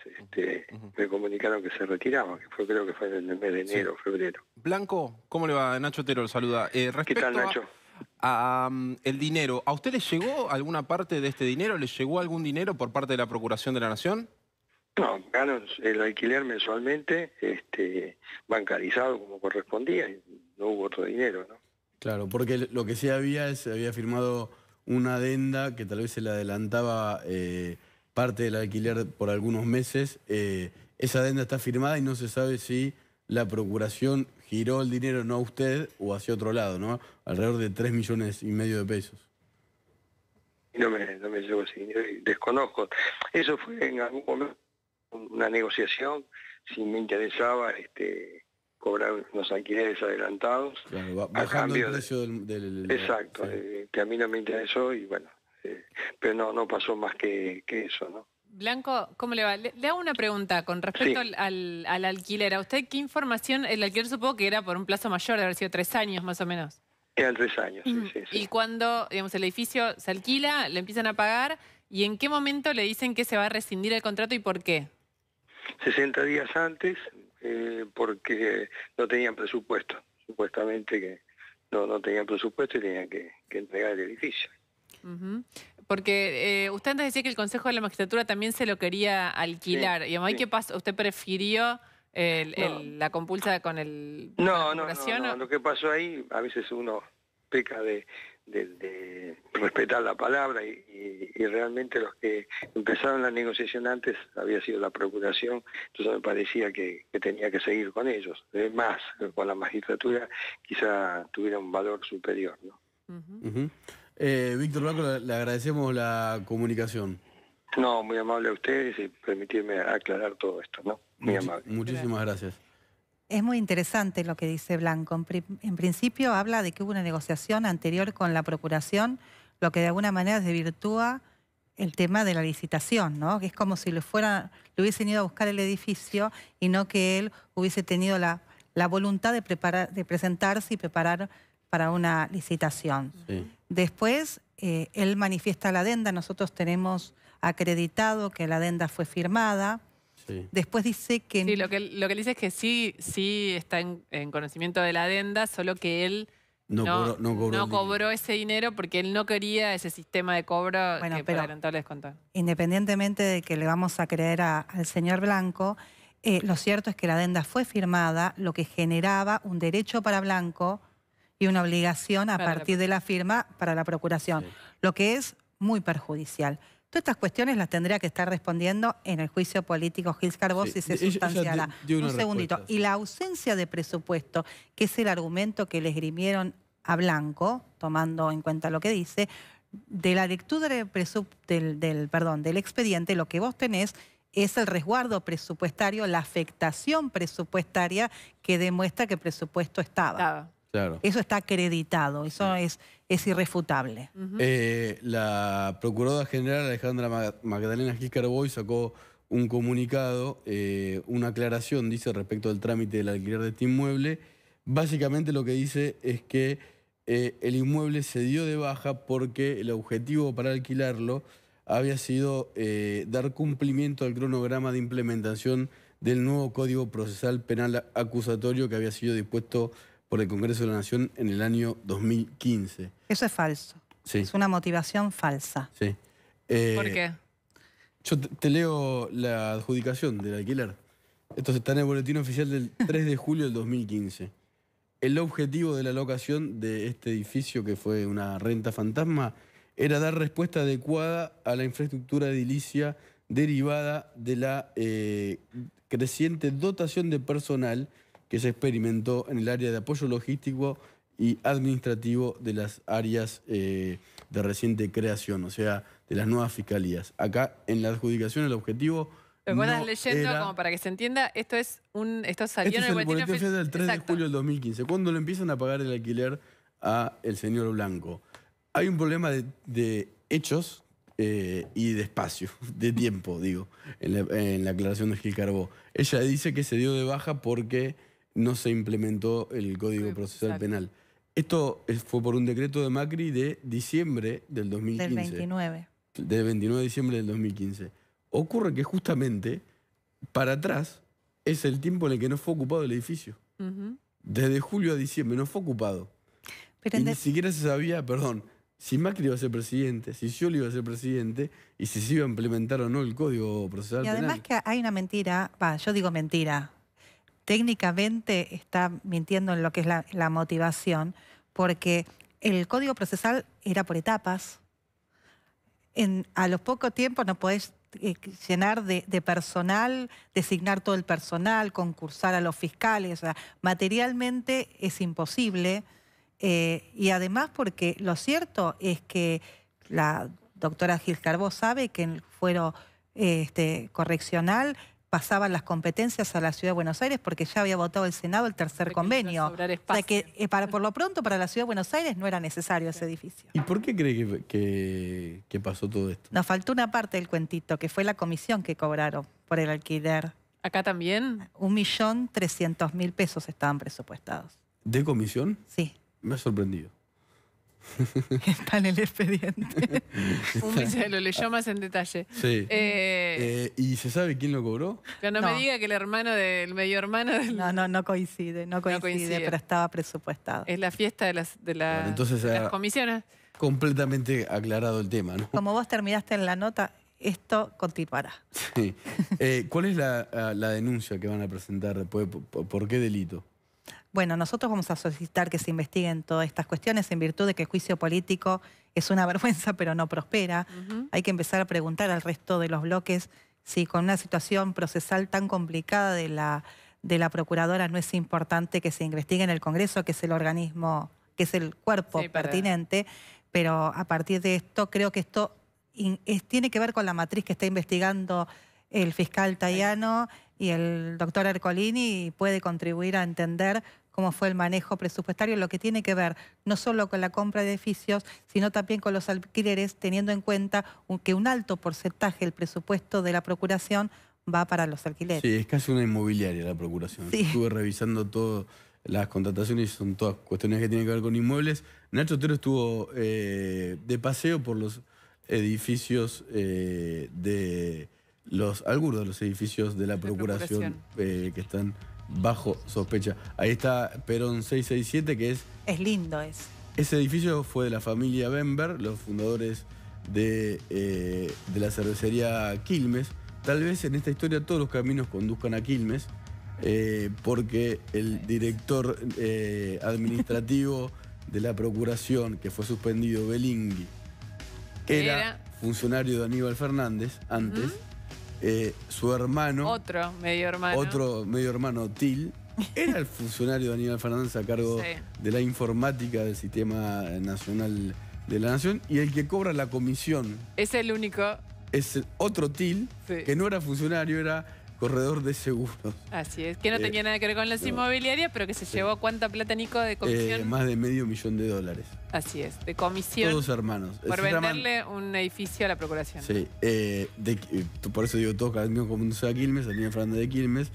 me comunicaron que se retiraba, creo que fue en el mes de enero, febrero. Blanco, ¿cómo le va? Nacho Otero lo saluda. ¿Qué tal, Nacho? El dinero, ¿a usted le llegó alguna parte de este dinero? ¿Le llegó algún dinero por parte de la Procuración de la Nación? No, gano el alquiler mensualmente, bancarizado como correspondía, y no hubo otro dinero, ¿no? Claro, porque lo que sí se había firmado una adenda que tal vez se le adelantaba parte del alquiler por algunos meses. Esa adenda está firmada y no se sabe si la Procuración giró el dinero no a usted o hacia otro lado, ¿no? Alrededor de 3,5 millones de pesos. No me llegó ese dinero y desconozco. Eso fue en algún momento una negociación, si me interesaba cobrar unos alquileres adelantados. Claro, bajando el precio del exacto, sí. Que a mí no me interesó y bueno, pero no pasó más que eso, ¿no? Blanco, ¿cómo le va? Le hago una pregunta con respecto al alquiler. ¿A usted qué información? El alquiler supongo que era por un plazo mayor, de haber sido 3 años más o menos. Eran 3 años, sí. Y cuando, digamos, el edificio se alquila, le empiezan a pagar, ¿y en qué momento le dicen que se va a rescindir el contrato y por qué? 60 días antes, porque no tenían presupuesto. Supuestamente que no tenían presupuesto y tenían que entregar el edificio. Porque usted antes decía que el Consejo de la Magistratura también se lo quería alquilar. Sí, ¿Y qué pasó? ¿Usted prefirió la compulsa con el... No, lo que pasó ahí, a veces uno peca de respetar la palabra y realmente los que empezaron la negociación antes había sido la Procuración, entonces me parecía que tenía que seguir con ellos. Más, con la magistratura quizá tuviera un valor superior, ¿no? Víctor Blanco, le agradecemos la comunicación. No, muy amable a ustedes y permitirme aclarar todo esto, ¿no? Muy amable. Muchísimas gracias. Es muy interesante lo que dice Blanco. En principio habla de que hubo una negociación anterior con la Procuración, lo que de alguna manera desvirtúa el tema de la licitación, ¿no? Que es como si le hubiesen ido a buscar el edificio y no que él hubiese tenido la voluntad de presentarse y preparar para una licitación. Sí. Después, él manifiesta la adenda, nosotros tenemos acreditado que la adenda fue firmada. Sí. Después dice que... Sí, lo que él dice es que sí está en conocimiento de la adenda, solo que él no cobró ese dinero porque él no quería ese sistema de cobro que para adelantar el descontado. Independientemente de que le vamos a creer al señor Blanco, lo cierto es que la adenda fue firmada, lo que generaba un derecho para Blanco y una obligación a partir de la firma para la Procuración, lo que es muy perjudicial. Todas estas cuestiones las tendría que estar respondiendo en el juicio político Gils Carbó si se sustanciara. Un segundito. Y la ausencia de presupuesto, que es el argumento que le esgrimieron a Blanco, tomando en cuenta lo que dice, de la lectura del expediente, lo que vos tenés es el resguardo presupuestario, la afectación presupuestaria que demuestra que el presupuesto estaba. Claro. Eso está acreditado, eso es irrefutable. La Procuradora General Alejandra Magdalena Gils Carbó sacó un comunicado, una aclaración, dice, respecto al trámite del alquiler de este inmueble. Básicamente lo que dice es que el inmueble se dio de baja porque el objetivo para alquilarlo había sido dar cumplimiento al cronograma de implementación del nuevo Código Procesal Penal Acusatorio que había sido dispuesto por el Congreso de la Nación en el año 2015. Eso es falso. Sí. Es una motivación falsa. Sí. ¿Por qué? Yo te leo la adjudicación del alquiler. Esto está en el boletín oficial del 3 de julio del 2015. El objetivo de la locación de este edificio, que fue una renta fantasma, era dar respuesta adecuada a la infraestructura edilicia derivada de la creciente dotación de personal que se experimentó en el área de apoyo logístico y administrativo de las áreas de reciente creación, o sea, de las nuevas fiscalías. Acá, en la adjudicación, el objetivo... Pero vos estás leyendo, como para que se entienda, esto salió en el boletín oficial del 3 de julio del 2015, cuando le empiezan a pagar el alquiler a el señor Blanco. Hay un problema de hechos y de espacio, de tiempo, digo, en la aclaración de Gils Carbó. Ella dice que se dio de baja porque no se implementó el Código Procesal Penal. Esto fue por un decreto de Macri de diciembre del 2015. Del 29. Del 29 de diciembre del 2015. Ocurre que justamente para atrás es el tiempo en el que no fue ocupado el edificio. Desde julio a diciembre no fue ocupado. Pero y ni siquiera se sabía, si Macri iba a ser presidente, si Scioli iba a ser presidente y si se iba a implementar o no el Código Procesal Penal. Y además que hay una mentira, yo digo mentira, técnicamente está mintiendo en lo que es la motivación, porque el Código Procesal era por etapas. A los pocos tiempos no podés llenar de personal, designar todo el personal, concursar a los fiscales. O sea, materialmente es imposible. Y además porque lo cierto es que la doctora Gils Carbó sabe que en el fuero correccional pasaban las competencias a la Ciudad de Buenos Aires porque ya había votado el Senado el tercer convenio. O sea que por lo pronto para la Ciudad de Buenos Aires no era necesario ese edificio. ¿Y por qué cree que pasó todo esto? Nos faltó una parte del cuentito, que fue la comisión que cobraron por el alquiler. ¿Acá también? 1.300.000 pesos estaban presupuestados. ¿De comisión? Sí. Me ha sorprendido. Está en el expediente. Lo leyó más en detalle. Sí. ¿Y se sabe quién lo cobró? Que no me diga que el medio hermano del... No coincide, pero estaba presupuestado. Es la fiesta de las comisiones. Completamente aclarado el tema, ¿no? Como vos terminaste en la nota, esto continuará. Sí. ¿Cuál es la denuncia que van a presentar? ¿Por qué delito? Bueno, nosotros vamos a solicitar que se investiguen todas estas cuestiones en virtud de que el juicio político es una vergüenza, pero no prospera. Hay que empezar a preguntar al resto de los bloques si con una situación procesal tan complicada de la procuradora no es importante que se investigue en el Congreso, que es el organismo, que es el cuerpo pertinente. Pero a partir de esto, creo que esto tiene que ver con la matriz que está investigando el fiscal Tayano y el doctor Ercolini, y puede contribuir a entender cómo fue el manejo presupuestario, lo que tiene que ver no solo con la compra de edificios, sino también con los alquileres, teniendo en cuenta que un alto porcentaje del presupuesto de la Procuración va para los alquileres. Sí, es casi una inmobiliaria la Procuración. Sí. Estuve revisando todas las contrataciones y son todas cuestiones que tienen que ver con inmuebles. Nacho Otero estuvo de paseo por los edificios algunos de los edificios de la Procuración que están bajo sospecha. Ahí está Perón 667, que es... Es lindo Ese edificio fue de la familia Bember, los fundadores de la cervecería Quilmes. Tal vez en esta historia todos los caminos conduzcan a Quilmes, porque el director administrativo de la Procuración, que fue suspendido, Belingui, era funcionario de Aníbal Fernández antes. Su hermano... Otro medio hermano, Til, era el funcionario de Aníbal Fernández a cargo de la informática del Sistema Nacional de la Nación, y el que cobra la comisión... Es el único... Es otro Til, que no era funcionario, era corredor de seguros. Así es, que no tenía nada que ver con las inmobiliarias, pero que se llevó ¿cuánta plata, Nico, de comisión? Más de $500,000. Así es, de comisión. Todos hermanos. Por venderle un edificio a la Procuración. Sí, por eso digo, todos caminos conducen a Quilmes, Aníbal Fernández de Quilmes.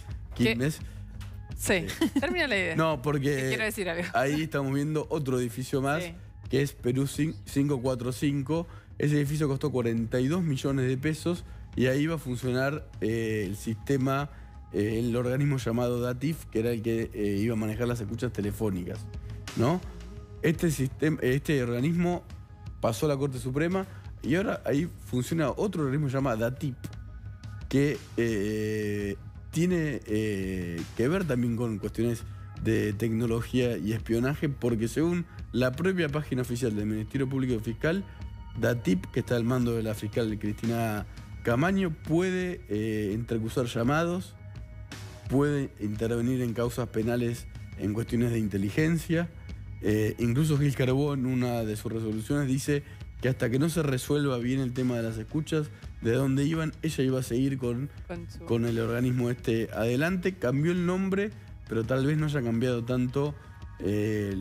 Sí, termina la idea. No, porque quiero decir algo. Ahí estamos viendo otro edificio más, que es Perú 545. Ese edificio costó 42 millones de pesos y ahí iba a funcionar el sistema, el organismo llamado DATIF, que era el que iba a manejar las escuchas telefónicas, ¿no? Este organismo pasó a la Corte Suprema y ahora ahí funciona otro organismo llamado DATIP, que tiene que ver también con cuestiones de tecnología y espionaje, porque según la propia página oficial del Ministerio Público Fiscal, DATIP, que está al mando de la fiscal Cristina Camaño, puede intercursar llamados, puede intervenir en causas penales en cuestiones de inteligencia. Incluso Gil Carbó, en una de sus resoluciones, dice que hasta que no se resuelva bien el tema de las escuchas, de dónde iban, ella iba a seguir con el organismo adelante. Cambió el nombre, pero tal vez no haya cambiado tanto el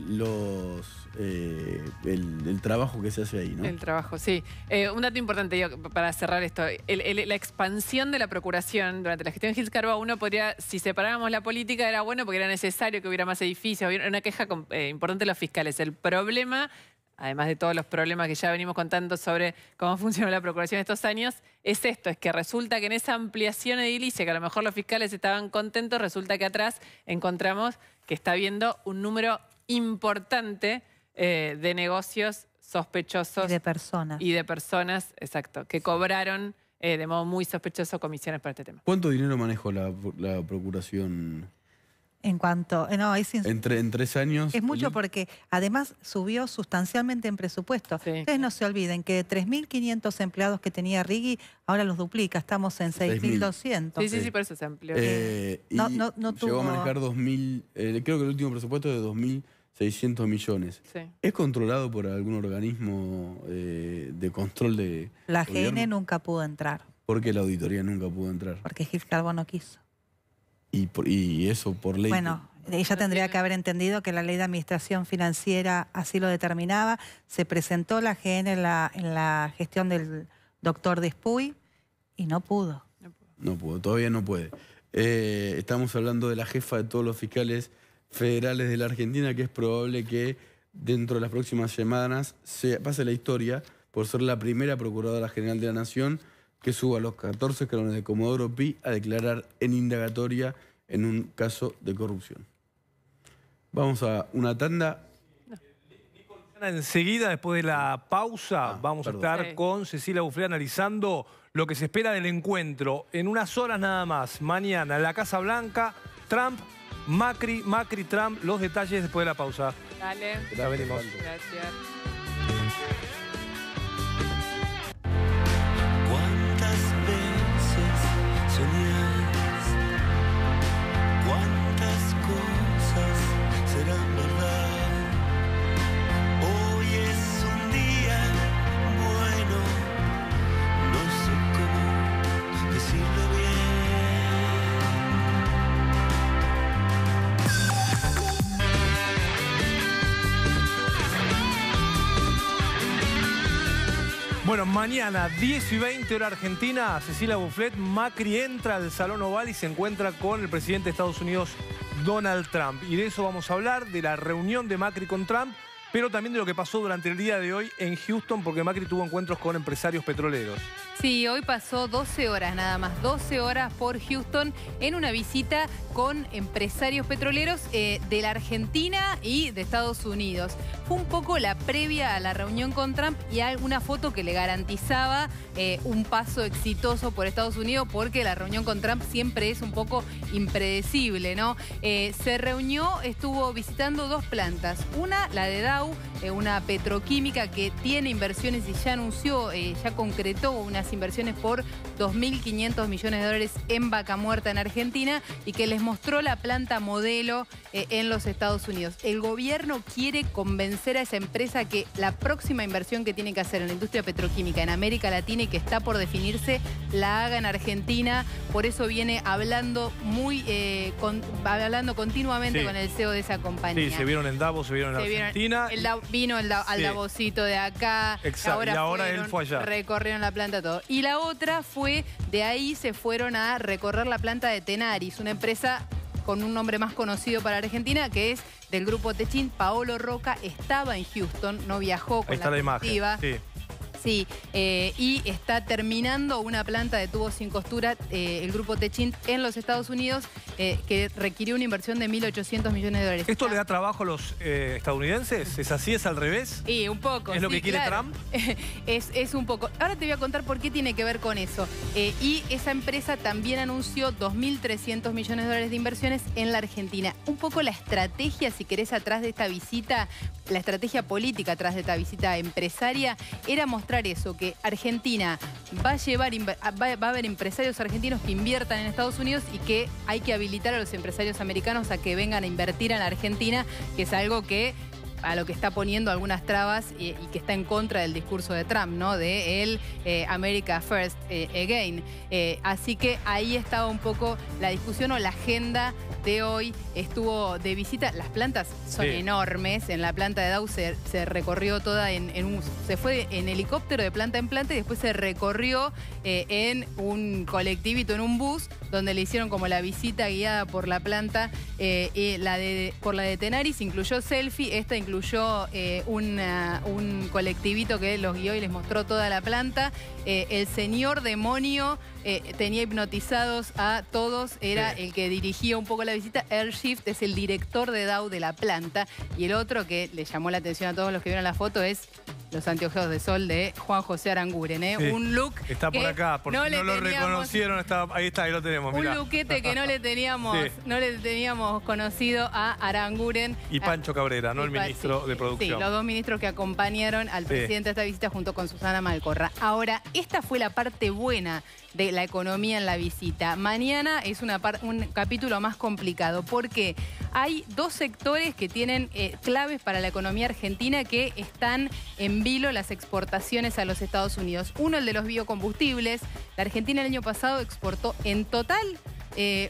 trabajo que se hace ahí, ¿no? El trabajo, sí. Un dato importante, para cerrar esto, la expansión de la Procuración durante la gestión de Gil Carbó, uno podría, si separáramos la política, era bueno porque era necesario que hubiera más edificios, había una queja importante de los fiscales. El problema, además de todos los problemas que ya venimos contando sobre cómo funcionó la Procuración estos años, es que resulta que en esa ampliación edilicia, que a lo mejor los fiscales estaban contentos, resulta que atrás encontramos que está habiendo un número importante de negocios sospechosos. Y de personas. Exacto, que cobraron de modo muy sospechoso comisiones para este tema. ¿Cuánto dinero manejó la Procuración? En cuanto... en 3 años. Es mucho porque además subió sustancialmente en presupuesto. Ustedes no se olviden que de 3.500 empleados que tenía Rigui, ahora los duplica, estamos en 6.200. Sí, por eso se amplió. No tuvo... Llegó a manejar 2.000, creo que el último presupuesto es de 2.600 millones. ¿Es controlado por algún organismo de control de La gobierno? GN nunca pudo entrar. ¿Por qué la auditoría nunca pudo entrar? Porque Gil Carbó no quiso. Y eso por ley. Bueno, ella tendría que haber entendido que la ley de administración financiera así lo determinaba. Se presentó la GN en la gestión del doctor Despuy y no pudo. No pudo, todavía no puede. Estamos hablando de la jefa de todos los fiscales federales de la Argentina, que es probable que dentro de las próximas semanas pase la historia por ser la primera Procuradora General de la Nación que suba a los 14 escalones de Comodoro Pi a declarar en indagatoria en un caso de corrupción. Vamos a una tanda. Enseguida, después de la pausa, vamos a estar con Cecilia Buflé analizando lo que se espera del encuentro en unas horas nada más. Mañana en la Casa Blanca, Trump, Macri, Trump. Los detalles después de la pausa. Dale. Ya venimos. Gracias. ¿Cuántas veces soñás? ¿Cuántas cosas serán verdad? Hoy es un día bueno Bueno, mañana 10:20 hora argentina, Cecilia Bouflet, Macri entra al Salón Oval y se encuentra con el presidente de Estados Unidos, Donald Trump. Y de eso vamos a hablar, de la reunión de Macri con Trump, pero también de lo que pasó durante el día de hoy en Houston, porque Macri tuvo encuentros con empresarios petroleros. Sí, hoy pasó 12 horas nada más, 12 horas por Houston en una visita con empresarios petroleros de la Argentina y de Estados Unidos. Fue un poco la previa a la reunión con Trump y alguna foto que le garantizaba un paso exitoso por Estados Unidos, porque la reunión con Trump siempre es un poco impredecible, ¿no? Se reunió, estuvo visitando dos plantas. Una, la de Dow, una petroquímica que tiene inversiones y ya anunció, ya concretó unas inversiones por 2.500 millones de dólares en Vaca Muerta, en Argentina, y que les mostró la planta modelo en los Estados Unidos. El gobierno quiere convencer a esa empresa que la próxima inversión que tiene que hacer en la industria petroquímica en América Latina y que está por definirse, la haga en Argentina. Por eso viene hablando hablando continuamente con el CEO de esa compañía. Sí, se vieron en Davos, se vieron en Argentina. Vino al Davosito de acá. Exacto, y ahora él fue allá. Recorrieron la planta todo. Y la otra fue, de ahí se fueron a recorrer la planta de Tenaris, una empresa con un nombre más conocido para Argentina, que es del grupo Techint. Paolo Roca estaba en Houston, no viajó con la comitiva. Sí, y está terminando una planta de tubos sin costura, el grupo Techint, en los Estados Unidos, que requirió una inversión de 1.800 millones de dólares. ¿Esto le da trabajo a los estadounidenses? ¿Es así? ¿Es al revés? Sí, un poco. ¿Es lo que quiere Trump? Es un poco. Ahora te voy a contar por qué tiene que ver con eso. Y esa empresa también anunció 2.300 millones de dólares de inversiones en la Argentina. Un poco la estrategia, si querés, atrás de esta visita, la estrategia política atrás de esta visita empresaria, era mostrar eso, que Argentina va a haber empresarios argentinos que inviertan en Estados Unidos y que hay que habilitar a los empresarios americanos a que vengan a invertir en la Argentina, que es algo que a lo que está poniendo algunas trabas y que está en contra del discurso de Trump, ¿no? De el America First Again. Así que ahí estaba un poco la discusión o la agenda de hoy. Estuvo de visita, las plantas son enormes. En la planta de Dow se recorrió toda se fue en helicóptero de planta en planta y después se recorrió en un colectivito, en un bus, donde le hicieron como la visita guiada por la planta. Por la de Tenaris incluyó selfie, esta incluyó un colectivito que los guió y les mostró toda la planta. El señor demonio tenía hipnotizados a todos, era el que dirigía un poco la visita. Earl Shift es el director de Dow de la planta. Y el otro que le llamó la atención a todos los que vieron la foto es los anteojos de sol de Juan José Aranguren. Un look está por acá, por si no lo reconocieron, ahí está, ahí lo tenemos. Un lookete que no le teníamos conocido a Aranguren. Y Pancho Cabrera, ¿no? El ministro de Producción. Sí, los dos ministros que acompañaron al presidente a esta visita junto con Susana Malcorra. Ahora, esta fue la parte buena de la economía en la visita. Mañana es un capítulo más complicado porque hay dos sectores que tienen claves para la economía argentina que están en vilo las exportaciones a los Estados Unidos. Uno, el de los biocombustibles. La Argentina el año pasado exportó en total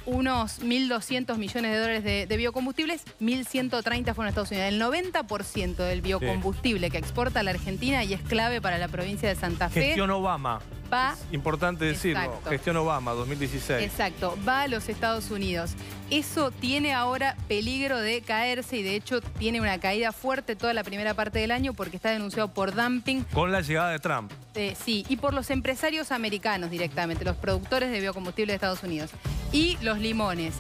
unos 1.200 millones de dólares de biocombustibles, 1.130 fueron a Estados Unidos. El 90% del biocombustible que exporta la Argentina y es clave para la provincia de Santa Fe. Gestión Obama. Es importante decirlo. Exacto. Gestión Obama, 2016. Exacto, va a los Estados Unidos. Eso tiene ahora peligro de caerse y de hecho tiene una caída fuerte toda la primera parte del año porque está denunciado por dumping. Con la llegada de Trump. Sí, y por los empresarios americanos directamente, los productores de biocombustible de Estados Unidos. Y los limones.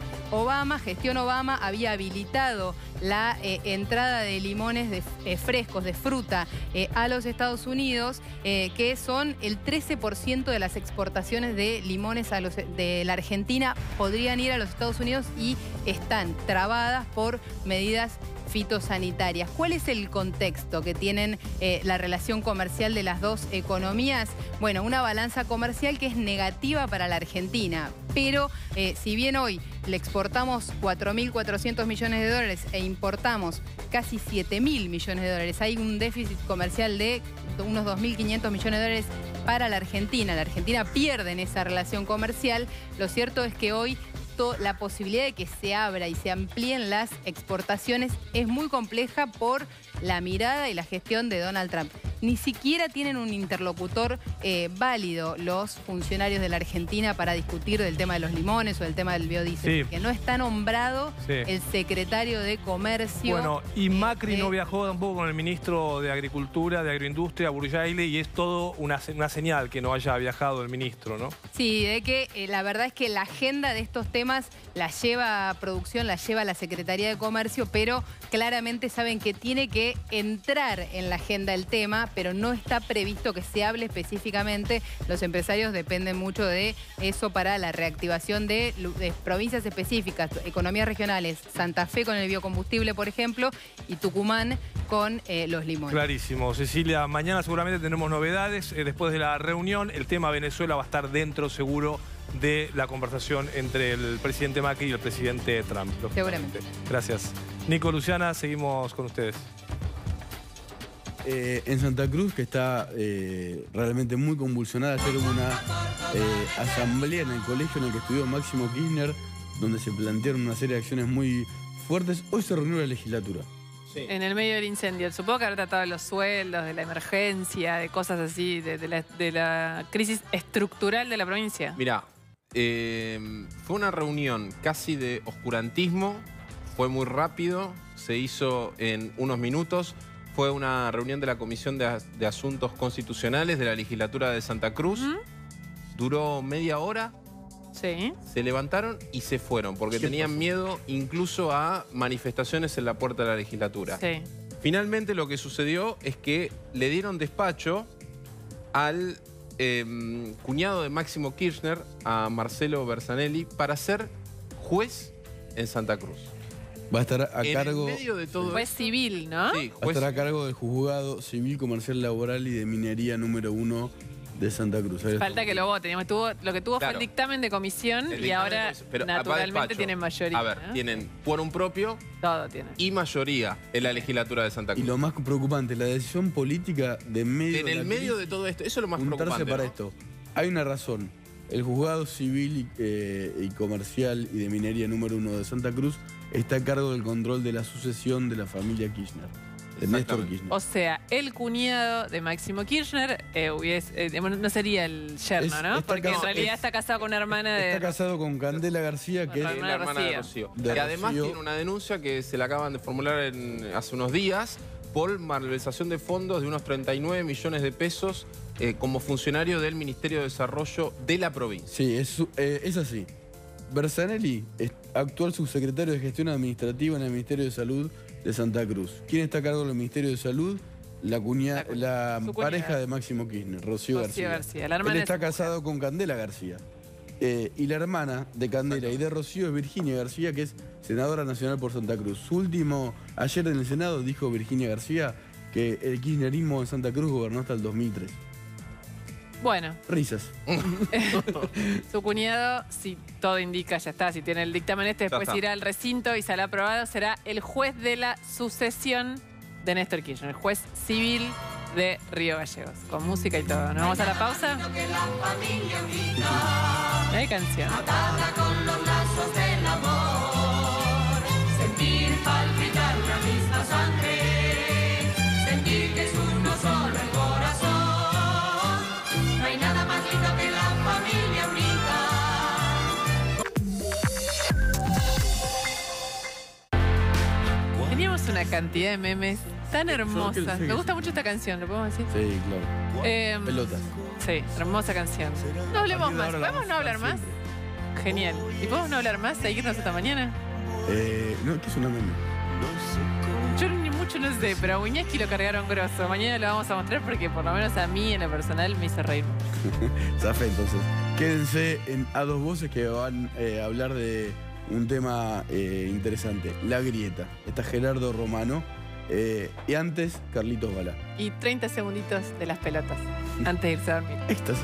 Gestión Obama había habilitado la entrada de limones frescos, de fruta, a los Estados Unidos, que son el 13% de las exportaciones de limones de la Argentina, podrían ir a los Estados Unidos y están trabadas por medidas fitosanitarias. ¿Cuál es el contexto que tienen la relación comercial de las dos economías? Bueno, una balanza comercial que es negativa para la Argentina, pero si bien hoy le exportamos 4.400 millones de dólares e importamos casi 7.000 millones de dólares, hay un déficit comercial de unos 2.500 millones de dólares para la Argentina. La Argentina pierde en esa relación comercial. Lo cierto es que hoy la posibilidad de que se abra y se amplíen las exportaciones es muy compleja por la mirada y la gestión de Donald Trump. ni siquiera tienen un interlocutor válido los funcionarios de la Argentina para discutir del tema de los limones o del tema del biodiesel, porque no está nombrado el secretario de Comercio. Bueno, y Macri no viajó tampoco con el ministro de Agricultura, de Agroindustria, Burjaile, y es todo una señal que no haya viajado el ministro, ¿no? Sí, de que la verdad es que la agenda de estos temas la lleva a producción, la lleva la Secretaría de Comercio, pero claramente saben que tiene que entrar en la agenda el tema, pero no está previsto que se hable específicamente. Los empresarios dependen mucho de eso para la reactivación de provincias específicas, economías regionales, Santa Fe con el biocombustible, por ejemplo, y Tucumán con los limones. Clarísimo. Cecilia, mañana seguramente tendremos novedades. Después de la reunión, el tema Venezuela va a estar dentro, seguro, de la conversación entre el presidente Macri y el presidente Trump. Seguramente. Gracias. Nico, Luciana, seguimos con ustedes. En Santa Cruz, que está realmente muy convulsionada, ayer hubo una asamblea en el colegio en el que estudió Máximo Kirchner, donde se plantearon una serie de acciones muy fuertes. Hoy se reunió la legislatura. Sí. En el medio del incendio. Supongo que habrá tratado de los sueldos, de la emergencia, de cosas así, de la crisis estructural de la provincia. Mirá, fue una reunión casi de oscurantismo, fue muy rápido, se hizo en unos minutos. Fue una reunión de la Comisión de Asuntos Constitucionales de la Legislatura de Santa Cruz. Duró media hora. Sí. Se levantaron y se fueron, porque tenían miedo incluso a manifestaciones en la puerta de la legislatura. Sí. Finalmente lo que sucedió es que le dieron despacho al cuñado de Máximo Kirchner, a Marcelo Bersanelli, para ser juez en Santa Cruz. Va a estar a cargo... En medio de todo juez civil, ¿no? Sí, va a estar a cargo del juzgado civil, comercial, laboral y de minería número 1 de Santa Cruz. Falta que lo voten. Lo que tuvo fue el dictamen de comisión y ahora naturalmente tienen mayoría. A ver, ¿no? tienen quórum propio. Todo tienen. Y mayoría en la legislatura de Santa Cruz. Y lo más preocupante, la decisión política de medio en el medio de todo esto, eso es lo más preocupante, para ¿no? esto. Hay una razón. El juzgado civil y comercial y de minería número 1 de Santa Cruz está a cargo del control de la sucesión de la familia Kirchner, de Néstor Kirchner. O sea, el cuñado de Máximo Kirchner no sería el yerno, ¿no? Porque en realidad está casado con una hermana de... Está casado con Candela García, que es la hermana de Rocío. Y además tiene una denuncia que se la acaban de formular hace unos días por malversación de fondos de unos 39 millones de pesos como funcionario del Ministerio de Desarrollo de la provincia. Sí, es así. Bersanelli, actual subsecretario de Gestión Administrativa en el Ministerio de Salud de Santa Cruz. ¿Quién está a cargo del Ministerio de Salud? La pareja de Máximo Kirchner, Rocío García. La hermana Él está casado con Candela García. Y la hermana de Candela y de Rocío es Virginia García, que es senadora nacional por Santa Cruz. Su último, ayer en el Senado, dijo Virginia García que el kirchnerismo en Santa Cruz gobernó hasta el 2003. Bueno. Risas. Su cuñado, si todo indica, ya está, si tiene el dictamen después irá al recinto y será aprobado, será el juez de la sucesión de Néstor Kirchner, el juez civil de Río Gallegos, con música y todo. ¿Nos vamos a la pausa? Hay canción. Atada con los lazos del amor, sentir palpitar la misma sangre, sentir que es uno solo el corazón. No hay nada más lindo que la familia unida. Teníamos una cantidad de memes tan hermosas. Me gusta mucho esta canción, ¿lo podemos decir? Sí, claro. Pelotas. Sí, hermosa canción. No hablemos más. ¿Podemos no hablar más? Genial. ¿Y podemos no hablar más? ¿Seguirnos hasta mañana? No, que es una meme. Yo ni mucho no sé, pero a Buñaski lo cargaron grosso. Mañana lo vamos a mostrar porque por lo menos a mí en lo personal me hizo reír mucho. Zafé, entonces. Quédense en A Dos Voces que van a hablar de un tema interesante. La grieta. Está Gerardo Romano. Y antes, Carlitos Balá. Y 30 segunditos de las pelotas antes de irse a dormir. Éxtasis.